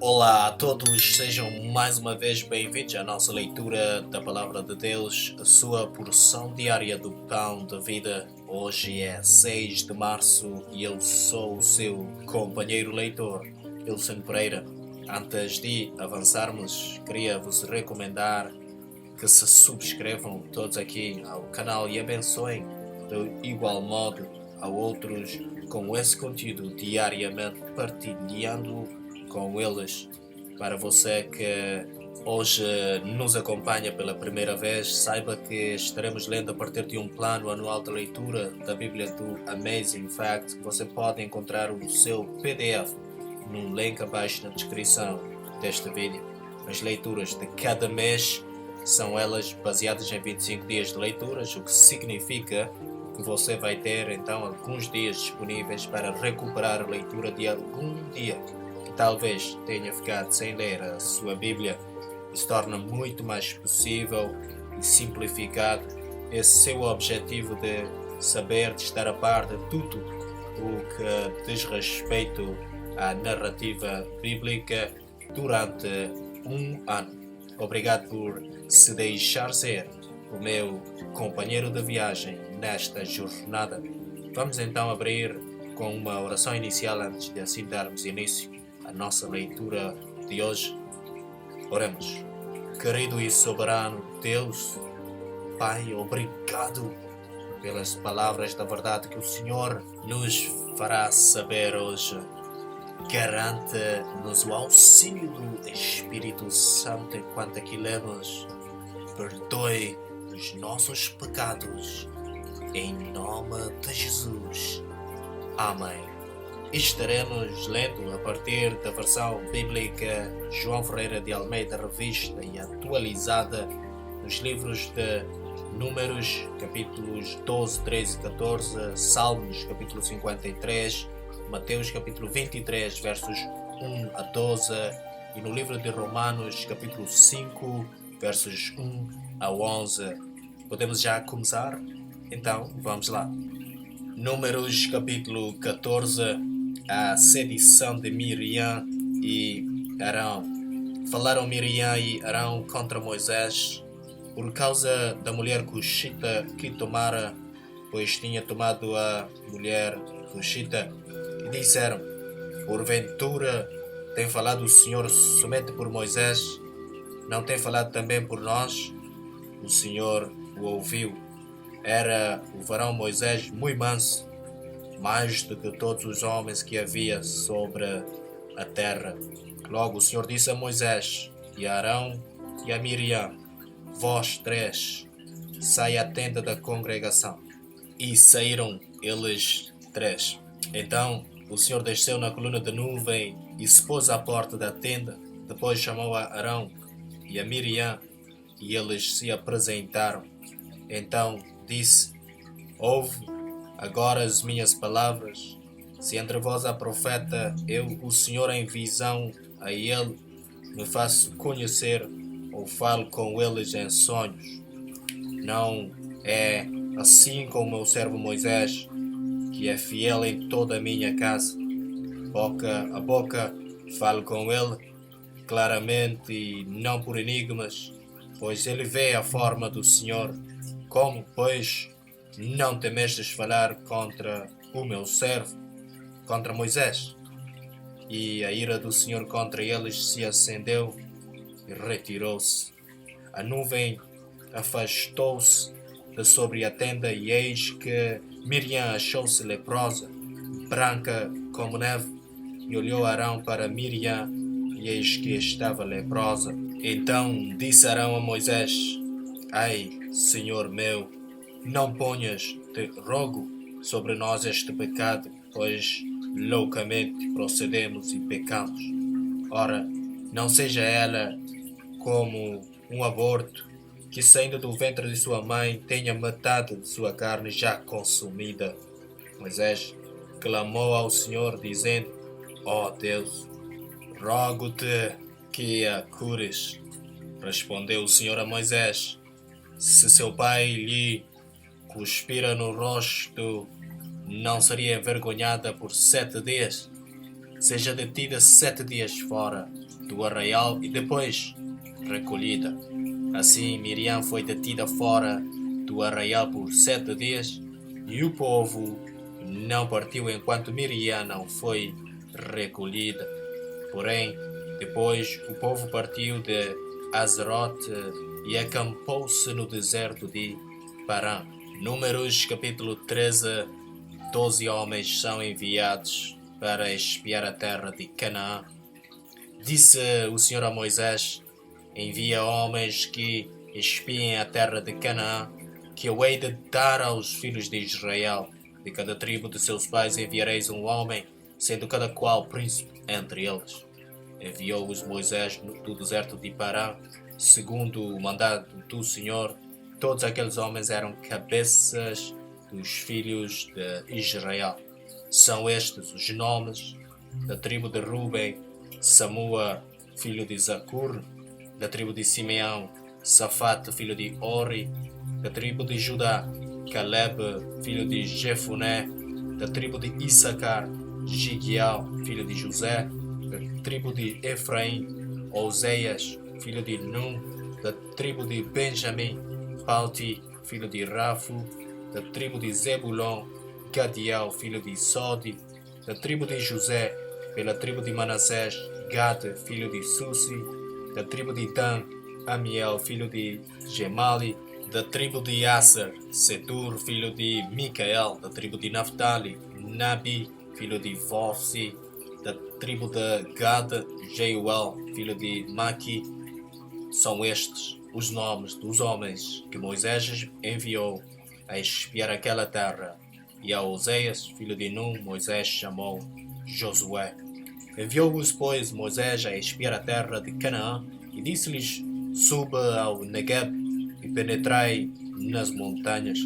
Olá a todos, sejam mais uma vez bem-vindos à nossa leitura da Palavra de Deus, a sua porção diária do Pão da Vida. Hoje é 6 de março e eu sou o seu companheiro leitor, Ilson Pereira. Antes de avançarmos, queria vos recomendar que se subscrevam todos aqui ao canal e abençoem de igual modo a outros com esse conteúdo diariamente, partilhando com eles. Para você que hoje nos acompanha pela primeira vez, saiba que estaremos lendo a partir de um plano anual de leitura da Bíblia do Amazing Fact. Você pode encontrar o seu PDF no link abaixo na descrição deste vídeo. As leituras de cada mês são elas baseadas em 25 dias de leituras, o que significa que você vai ter então alguns dias disponíveis para recuperar a leitura de algum dia que talvez tenha ficado sem ler a sua Bíblia. Isso torna muito mais possível e simplificado esse seu objetivo de saber, de estar a par de tudo o que diz respeito à narrativa bíblica durante um ano. Obrigado por se deixar ser o meu companheiro de viagem nesta jornada. Vamos então abrir com uma oração inicial antes de assim darmos início à nossa leitura de hoje. Oremos. Querido e soberano Deus, Pai, obrigado pelas palavras da verdade que o Senhor nos fará saber hoje. Garante-nos o auxílio do Espírito Santo enquanto aqui lemos. Perdoe os nossos pecados, em nome de Jesus. Amém. Estaremos lendo a partir da versão bíblica João Ferreira de Almeida, revista e atualizada, nos livros de Números, capítulos 12, 13 e 14, Salmos, capítulo 53, Mateus, capítulo 23, versos 1 a 12, e no livro de Romanos, capítulo 5, versos 1 a 11. Podemos já começar? Então, vamos lá. Números, capítulo 14, a sedição de Miriam e Arão. Falaram Miriam e Arão contra Moisés por causa da mulher cuxita que tomara, pois tinha tomado a mulher cuxita, e disseram: porventura tem falado o Senhor somente por Moisés? Não tem falado também por nós? O Senhor o ouviu. Era o varão Moisés muito manso, mais do que todos os homens que havia sobre a terra. Logo o Senhor disse a Moisés e a Arão e a Miriam: vós três, sai à tenda da congregação. E saíram eles três. Então o Senhor desceu na coluna de nuvem e se pôs à porta da tenda. Depois chamou a Arão e a Miriam, e eles se apresentaram. Então disse: ouve agora as minhas palavras. Se entre vós há profeta, eu, o Senhor, em visão a ele me faço conhecer, ou falo com eles em sonhos. Não é assim com o meu servo Moisés, que é fiel em toda a minha casa. Boca a boca falo com ele claramente e não por enigmas, pois ele vê a forma do Senhor. Como, pois, não temestes falar contra o meu servo, contra Moisés? E a ira do Senhor contra eles se acendeu e retirou-se. A nuvem afastou-se de sobre a tenda, e eis que Miriam achou-se leprosa, branca como neve, e olhou Arão para Miriam, e eis que estava leprosa. Então disse Arão a Moisés: ai, Senhor meu, não ponhas, te rogo, sobre nós este pecado, pois loucamente procedemos e pecamos. Ora, não seja ela como um aborto, que saindo do ventre de sua mãe tenha metade de sua carne já consumida. Moisés clamou ao Senhor, dizendo: ó Deus, rogo-te que a cures. Respondeu o Senhor a Moisés: se seu pai lhe cuspira no rosto, não seria envergonhada por 7 dias? seja detida 7 dias fora do arraial e depois recolhida. Assim Miriam foi detida fora do arraial por 7 dias e o povo não partiu enquanto Miriam não foi recolhida. Porém, depois o povo partiu de Azerote e acampou-se no deserto de Parã. Números capítulo 13. 12 homens são enviados para espiar a terra de Canaã. Disse o Senhor a Moisés: envia homens que espiem a terra de Canaã, que eu hei de dar aos filhos de Israel. De cada tribo de seus pais enviareis um homem, sendo cada qual príncipe entre eles. Enviou-os Moisés do deserto de Parã, segundo o mandado do Senhor. Todos aqueles homens eram cabeças dos filhos de Israel. São estes os nomes: da tribo de Ruben, Samua, filho de Zacur; da tribo de Simeão, Safate, filho de Ori; da tribo de Judá, Caleb, filho de Jefuné; da tribo de Issacar, Gigial, filho de José; da tribo de Efraim, Oseias, filho de Num; da tribo de Benjamim, Palti, filho de Rafu; da tribo de Zebulon, Gadiel, filho de Sodi; da tribo de José, pela tribo de Manassés, Gad, filho de Susi; da tribo de Dan, Amiel, filho de Gemali; da tribo de Aser, Setur, filho de Micael; da tribo de Naphtali, Nabi, filho de Vofsi; da tribo de Gad, Jeuel, filho de Maqui. São estes os nomes dos homens que Moisés enviou a espiar aquela terra. E a Oseias, filho de Num, Moisés chamou Josué. Enviou-os, pois, Moisés a espiar a terra de Canaã e disse-lhes: suba ao Negueb e penetrai nas montanhas.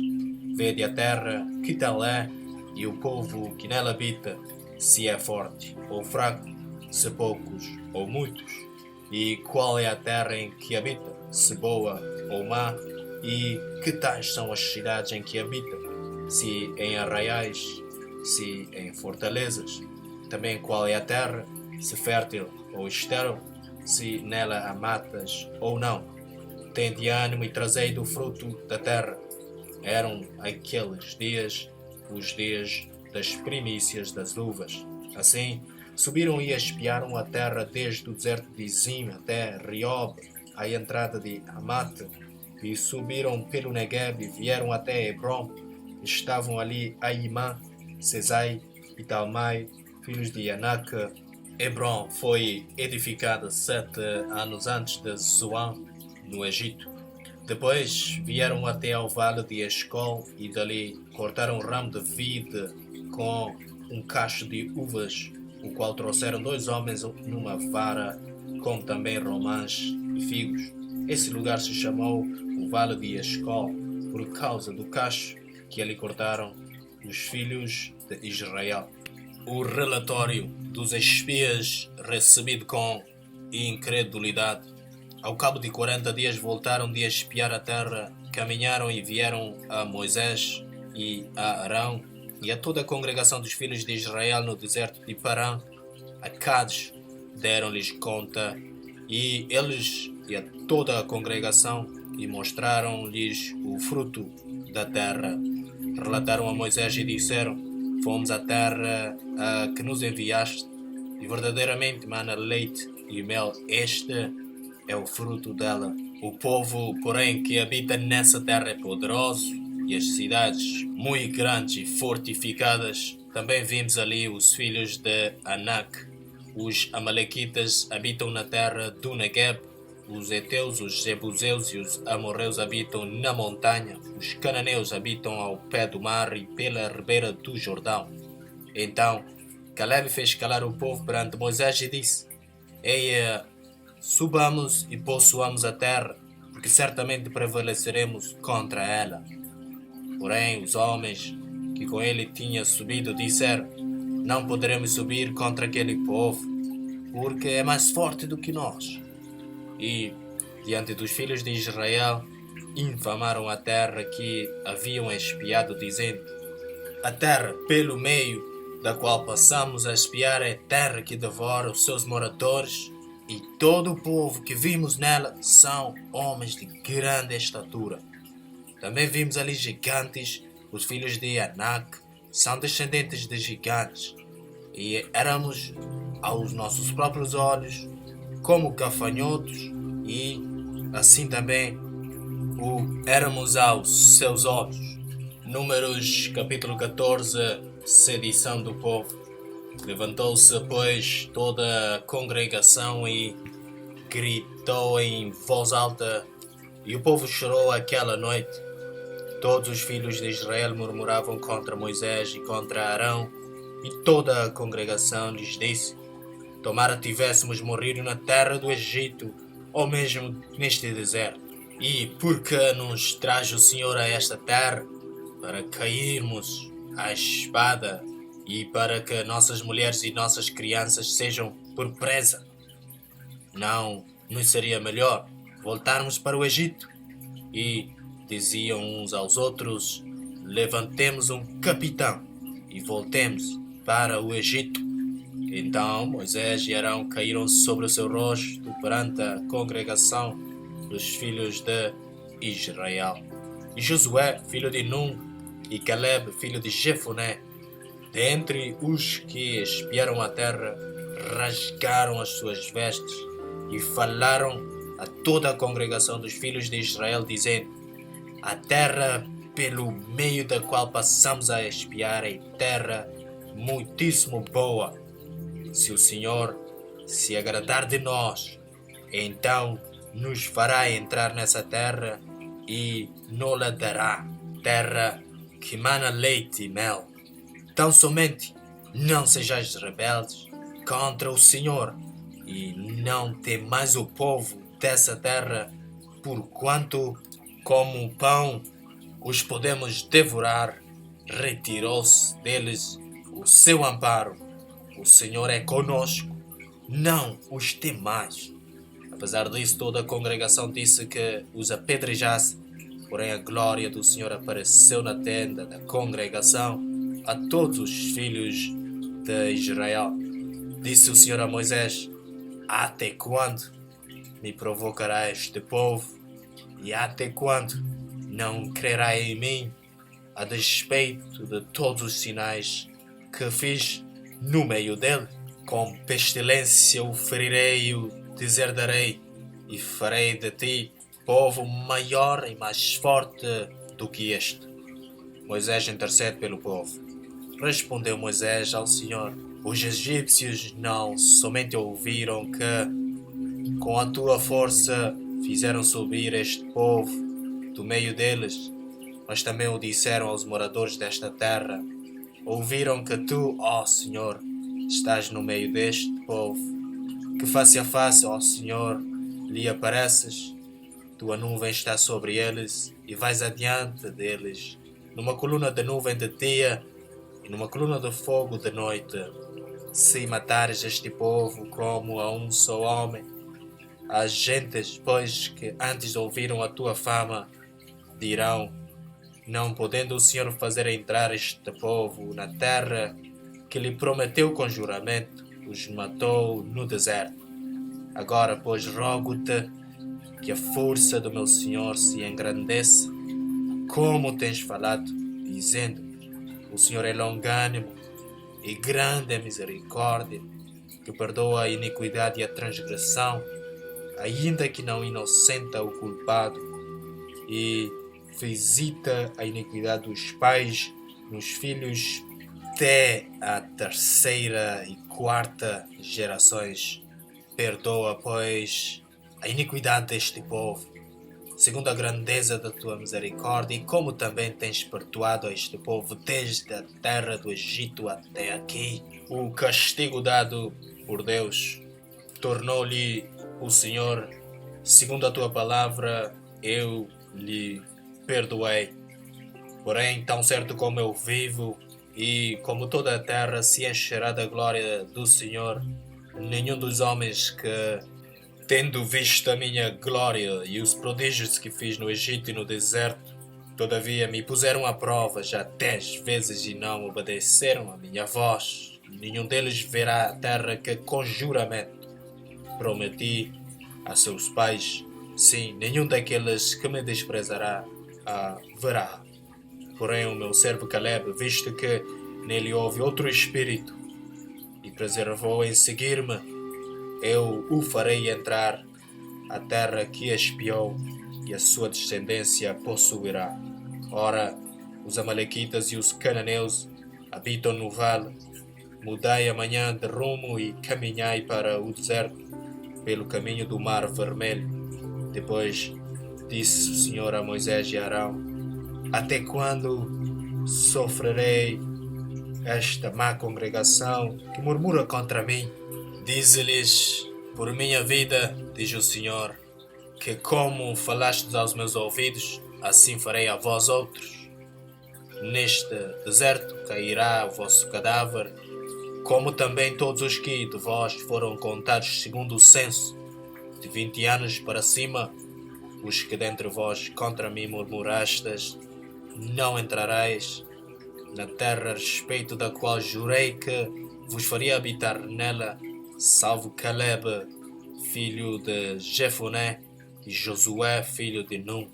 Vede a terra, que tal é, e o povo que nela habita, se é forte ou fraco, se poucos ou muitos. E qual é a terra em que habita, se boa ou má, e que tais são as cidades em que habita, se em arraiais, se em fortalezas. Também qual é a terra, se fértil ou estéril, se nela há matas ou não. Tende ânimo e trazei do fruto da terra. Eram aqueles dias os dias das primícias das uvas. Assim, subiram e espiaram a terra desde o deserto de Zim até Riob, à entrada de Amate, e subiram pelo Negueb e vieram até Hebron. Estavam ali Aimã, Sesai e Talmai, filhos de Anak. Hebron foi edificada 7 anos antes de Zoan, no Egito. Depois vieram até ao vale de Escol e dali cortaram um ramo de vide com um cacho de uvas, o qual trouxeram 2 homens numa vara, como também romãs e figos. Esse lugar se chamou o Vale de Escol, por causa do cacho que ali cortaram os filhos de Israel. O relatório dos espias recebido com incredulidade. Ao cabo de 40 dias voltaram de espiar a terra, caminharam e vieram a Moisés e a Arão e a toda a congregação dos filhos de Israel no deserto de Parã, a Cádiz. Deram-lhes conta, e eles e a toda a congregação, e mostraram-lhes o fruto da terra. Relataram a Moisés e disseram: fomos à terra a que nos enviaste, e verdadeiramente mana leite e mel. Este é o fruto dela. O povo, porém, que habita nessa terra é poderoso, e as cidades muito grandes e fortificadas. Também vimos ali os filhos de Anak. Os amalequitas habitam na terra do Negueb. Os heteus, os jebuseus e os amorreus habitam na montanha. Os cananeus habitam ao pé do mar e pela ribeira do Jordão. Então Caleb fez calar o povo perante Moisés e disse: eia, subamos e possuamos a terra, porque certamente prevaleceremos contra ela. Porém os homens que com ele tinham subido disseram: não poderemos subir contra aquele povo, porque é mais forte do que nós. E, diante dos filhos de Israel, infamaram a terra que haviam espiado, dizendo: a terra pelo meio da qual passamos a espiar é terra que devora os seus moradores, e todo o povo que vimos nela são homens de grande estatura. Também vimos ali gigantes, os filhos de Anak são descendentes de gigantes, e éramos aos nossos próprios olhos como gafanhotos, e assim também o éramos aos seus olhos. Números capítulo 14, sedição do povo. Levantou-se, pois, toda a congregação e gritou em voz alta, e o povo chorou aquela noite. Todos os filhos de Israel murmuravam contra Moisés e contra Arão, e toda a congregação lhes disse: tomara tivéssemos morrido na terra do Egito, ou mesmo neste deserto. E por que nos traz o Senhor a esta terra? Para cairmos à espada e para que nossas mulheres e nossas crianças sejam por presa. Não nos seria melhor voltarmos para o Egito? E diziam uns aos outros: levantemos um capitão e voltemos para o Egito. Então Moisés e Arão caíram sobre o seu rosto perante a congregação dos filhos de Israel. E Josué, filho de Nun, e Caleb, filho de Jefoné, dentre os que espiaram a terra, rasgaram as suas vestes e falaram a toda a congregação dos filhos de Israel, dizendo: a terra pelo meio da qual passamos a espiar é terra muitíssimo boa. Se o Senhor se agradar de nós, então nos fará entrar nessa terra e nos-la dará, terra que mana leite e mel. Tão somente não sejais rebeldes contra o Senhor, e não temais o povo dessa terra, porquanto, como o pão, os podemos devorar. Retirou-se deles o seu amparo. O Senhor é conosco, não os temais. Apesar disso, toda a congregação disse que os apedrejasse, porém a glória do Senhor apareceu na tenda da congregação a todos os filhos de Israel. Disse o Senhor a Moisés: até quando me provocará este povo? E até quando não crerá em mim, a despeito de todos os sinais que fiz no meio dele? Com pestilência o ferirei e o deserdarei, e farei de ti povo maior e mais forte do que este. Moisés intercede pelo povo. Respondeu Moisés ao Senhor: os egípcios não somente ouviram que, com a tua força, fizeram subir este povo do meio deles, mas também o disseram aos moradores desta terra. Ouviram que tu, ó Senhor, estás no meio deste povo, que face a face, ó Senhor, lhe apareces. Tua nuvem está sobre eles e vais adiante deles, numa coluna de nuvem de dia e numa coluna de fogo de noite. Se matares este povo como a um só homem, as gentes, pois, que antes ouviram a tua fama, dirão: não podendo o Senhor fazer entrar este povo na terra que lhe prometeu com juramento, os matou no deserto. Agora, pois, rogo-te que a força do meu Senhor se engrandeça, como tens falado, dizendo: o Senhor é longânimo e grande é misericórdia, que perdoa a iniquidade e a transgressão, ainda que não inocenta o culpado, e visita a iniquidade dos pais nos filhos até a terceira e quarta gerações. Perdoa, pois, a iniquidade deste povo, segundo a grandeza da tua misericórdia, e como também tens perdoado a este povo desde a terra do Egito até aqui. O castigo dado por Deus tornou-lhe o Senhor, segundo a tua palavra, eu lhe perdoei. Porém, tão certo como eu vivo, e como toda a terra se encherá da glória do Senhor, nenhum dos homens que, tendo visto a minha glória e os prodígios que fiz no Egito e no deserto, Todavia me puseram à prova já 10 vezes e não obedeceram a minha voz. Nenhum deles verá a terra que com juramento prometi a seus pais. Sim, nenhum daqueles que me desprezará a verá. Porém o meu servo Caleb, visto que nele houve outro espírito e preservou em seguir-me, eu o farei entrar a terra que espiou e a sua descendência possuirá. Ora, os amalequitas e os cananeus habitam no vale. Mudai amanhã de rumo e caminhai para o deserto, pelo caminho do Mar Vermelho. Depois disse o Senhor a Moisés e Arão: até quando sofrerei esta má congregação que murmura contra mim? Dize-lhes: por minha vida, diz o Senhor, que como falastes aos meus ouvidos, assim farei a vós outros. Neste deserto cairá o vosso cadáver, como também todos os que de vós foram contados segundo o censo, de 20 anos para cima, os que dentre vós contra mim murmurastes. Não entrareis na terra a respeito da qual jurei que vos faria habitar nela, salvo Caleb, filho de Jefoné, e Josué, filho de Num.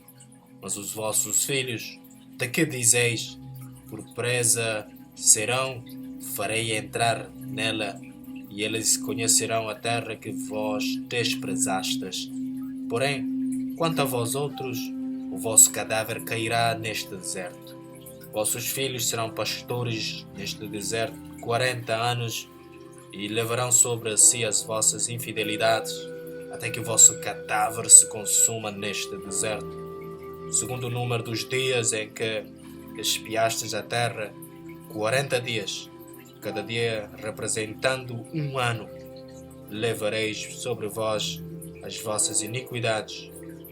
Mas os vossos filhos, de que dizeis, por presa serão, farei entrar nela, e eles conhecerão a terra que vós desprezastes. Porém, quanto a vós outros, o vosso cadáver cairá neste deserto. Vossos filhos serão pastores neste deserto 40 anos, e levarão sobre si as vossas infidelidades, até que o vosso cadáver se consuma neste deserto. Segundo o número dos dias em que espiastes a terra, 40 dias, cada dia representando um ano, levareis sobre vós as vossas iniquidades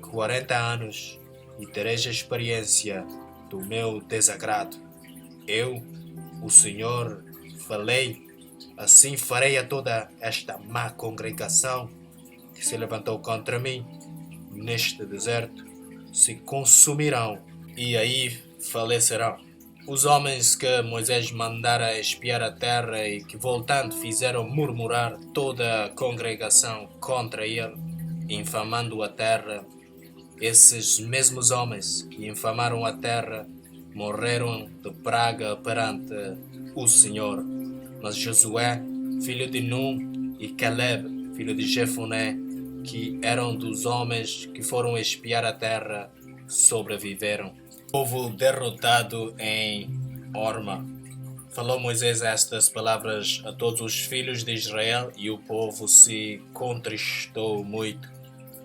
40 anos, e tereis a experiência do meu desagrado. Eu, o Senhor, falei, assim farei a toda esta má congregação que se levantou contra mim neste deserto, se consumirão e aí falecerão. Os homens que Moisés mandara espiar a terra e que voltando fizeram murmurar toda a congregação contra ele, infamando a terra, esses mesmos homens que infamaram a terra morreram de praga perante o Senhor. Mas Josué, filho de Num, e Caleb, filho de Jefoné, que eram dos homens que foram espiar a terra, sobreviveram. O povo derrotado em Horma. Falou Moisés estas palavras a todos os filhos de Israel, e o povo se contristou muito.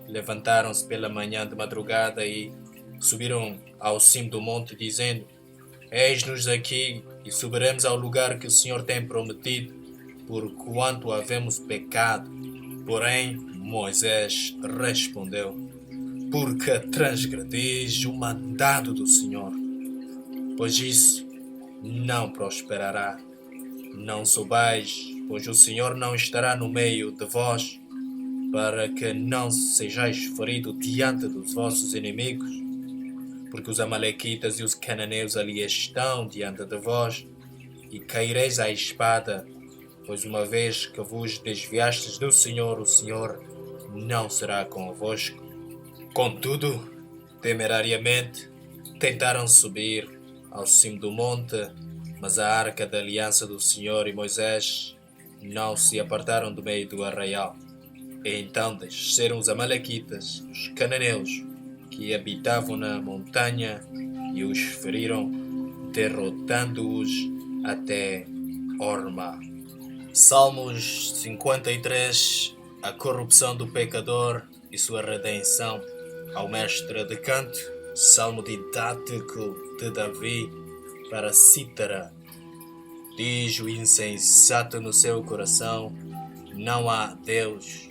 Levantaram-se pela manhã de madrugada e subiram ao cimo do monte, dizendo: eis-nos aqui, e subiremos ao lugar que o Senhor tem prometido, porquanto havemos pecado. Porém, Moisés respondeu: porque transgredis o mandado do Senhor, pois isso não prosperará. Não subais, pois o Senhor não estará no meio de vós, para que não sejais feridos diante dos vossos inimigos, porque os amalequitas e os cananeus ali estão diante de vós, e caireis à espada, pois uma vez que vos desviastes do Senhor, o Senhor não será convosco. Contudo, temerariamente, tentaram subir ao cimo do monte, mas a arca da aliança do Senhor e Moisés não se apartaram do meio do arraial. E então desceram os amalequitas, os cananeus, que habitavam na montanha, e os feriram, derrotando-os até Horma. Salmos 53. A corrupção do pecador e sua redenção. Ao mestre de canto, salmo didático de Davi para cítara. Diz o insensato no seu coração: não há Deus.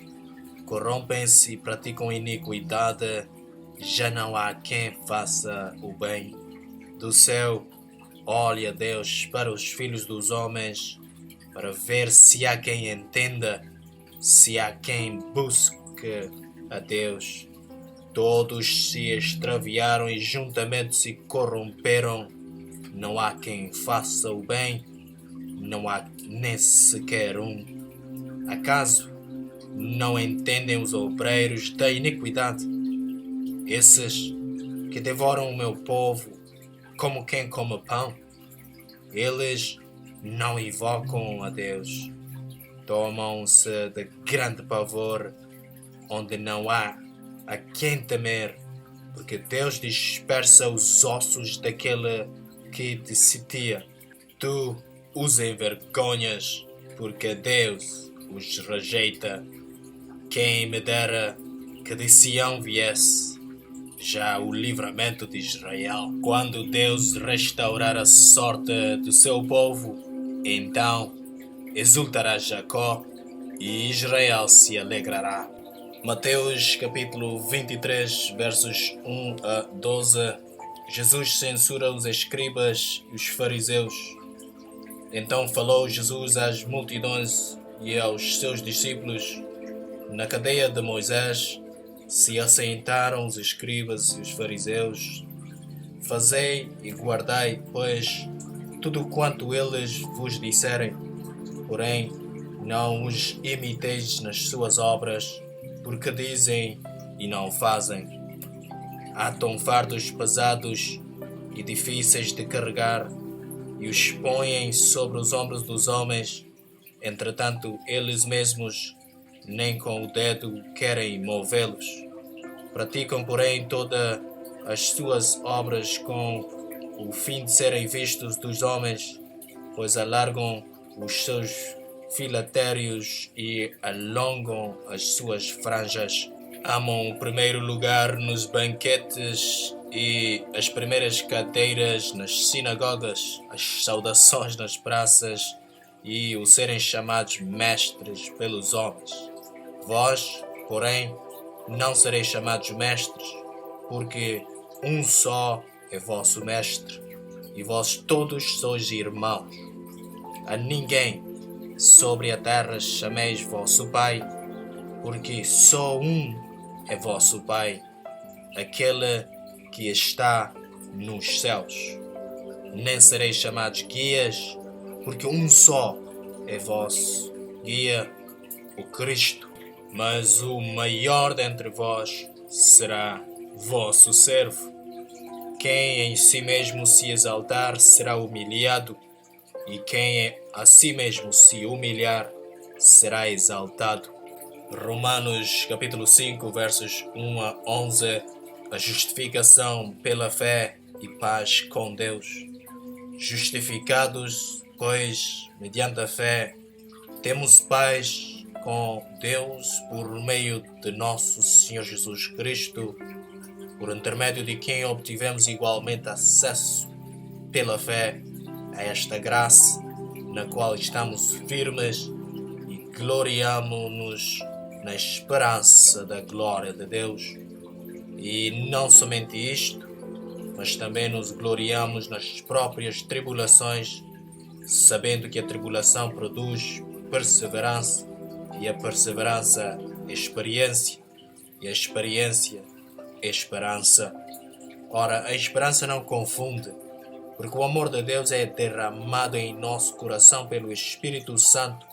Corrompem-se e praticam iniquidade, já não há quem faça o bem. Do céu olha Deus para os filhos dos homens, para ver se há quem entenda, se há quem busque a Deus. Todos se extraviaram e juntamente se corromperam. Não há quem faça o bem, não há nem sequer um. Acaso não entendem os obreiros da iniquidade? Esses que devoram o meu povo como quem come pão. Eles não invocam a Deus. Tomam-se de grande pavor, onde não há a quem temer, porque Deus dispersa os ossos daquele que te sitia. Tu os envergonhas, porque Deus os rejeita. Quem me dera que de Sião viesse já o livramento de Israel. Quando Deus restaurar a sorte do seu povo, então exultará Jacó e Israel se alegrará. Mateus capítulo 23, versos 1 a 12. Jesus censura os escribas e os fariseus. Então falou Jesus às multidões e aos seus discípulos. Na cadeia de Moisés se assentaram os escribas e os fariseus. Fazei e guardai, pois, tudo quanto eles vos disserem. Porém, não os imiteis nas suas obras, porque dizem e não fazem. Atam fardos pesados e difíceis de carregar e os põem sobre os ombros dos homens. Entretanto, eles mesmos nem com o dedo querem movê-los. Praticam, porém, todas as suas obras com o fim de serem vistos dos homens, pois alargam os seus filatérios e alongam as suas franjas. Amam o primeiro lugar nos banquetes e as primeiras cadeiras nas sinagogas, as saudações nas praças e o serem chamados mestres pelos homens. Vós, porém, não sereis chamados mestres, porque um só é vosso mestre, e vós todos sois irmãos. A ninguém sobre a terra chameis vosso Pai, porque só um é vosso Pai, aquele que está nos céus. Nem sereis chamados guias, porque um só é vosso guia, o Cristo. Mas o maior dentre vós será vosso servo. Quem em si mesmo se exaltar será humilhado, e quem a si mesmo se humilhar será exaltado. Romanos capítulo 5, versos 1 a 11. A justificação pela fé e paz com Deus. Justificados, pois, mediante a fé, temos paz com Deus por meio de nosso Senhor Jesus Cristo, por intermédio de quem obtivemos igualmente acesso pela fé a esta graça, na qual estamos firmes e gloriamo-nos na esperança da glória de Deus. E não somente isto, mas também nos gloriamos nas próprias tribulações, sabendo que a tribulação produz perseverança, e a perseverança, experiência, e a experiência, esperança. Ora, a esperança não confunde, porque o amor de Deus é derramado em nosso coração pelo Espírito Santo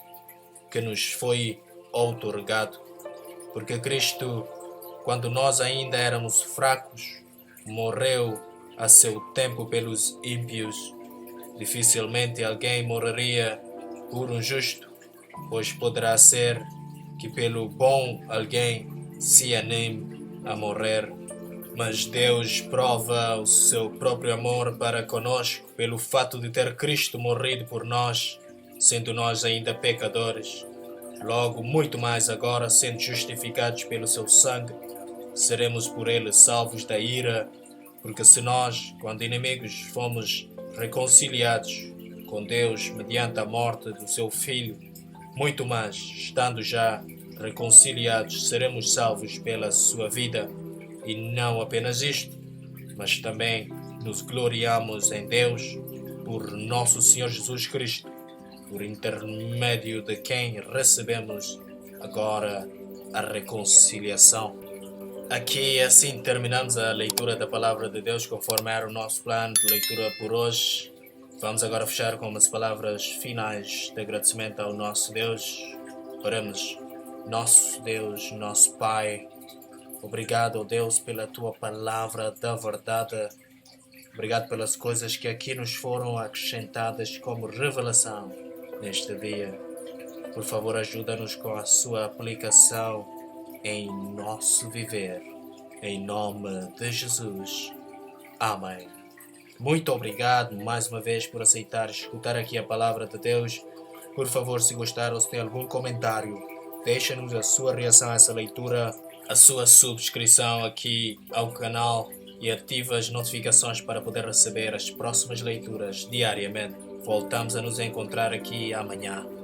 que nos foi outorgado. Porque Cristo, quando nós ainda éramos fracos, morreu a seu tempo pelos ímpios. Dificilmente alguém morreria por um justo, pois poderá ser que pelo bom alguém se anime a morrer. Mas Deus prova o seu próprio amor para conosco pelo fato de ter Cristo morrido por nós, sendo nós ainda pecadores. Logo, muito mais agora, sendo justificados pelo seu sangue, seremos por ele salvos da ira, porque se nós, quando inimigos, fomos reconciliados com Deus mediante a morte do seu Filho, muito mais, estando já reconciliados, seremos salvos pela sua vida. E não apenas isto, mas também nos gloriamos em Deus por nosso Senhor Jesus Cristo, por intermédio de quem recebemos agora a reconciliação. Aqui assim terminamos a leitura da Palavra de Deus conforme era o nosso plano de leitura por hoje. Vamos agora fechar com umas palavras finais de agradecimento ao nosso Deus. Oramos. Nosso Deus, nosso Pai, obrigado, Deus, pela Tua Palavra da verdade. Obrigado pelas coisas que aqui nos foram acrescentadas como revelação neste dia. Por favor, ajuda-nos com a sua aplicação em nosso viver. Em nome de Jesus. Amém. Muito obrigado mais uma vez por aceitar escutar aqui a palavra de Deus. Por favor, se gostar ou se tem algum comentário, deixa-nos a sua reação a essa leitura, a sua subscrição aqui ao canal e ativa as notificações para poder receber as próximas leituras diariamente. Voltamos a nos encontrar aqui amanhã.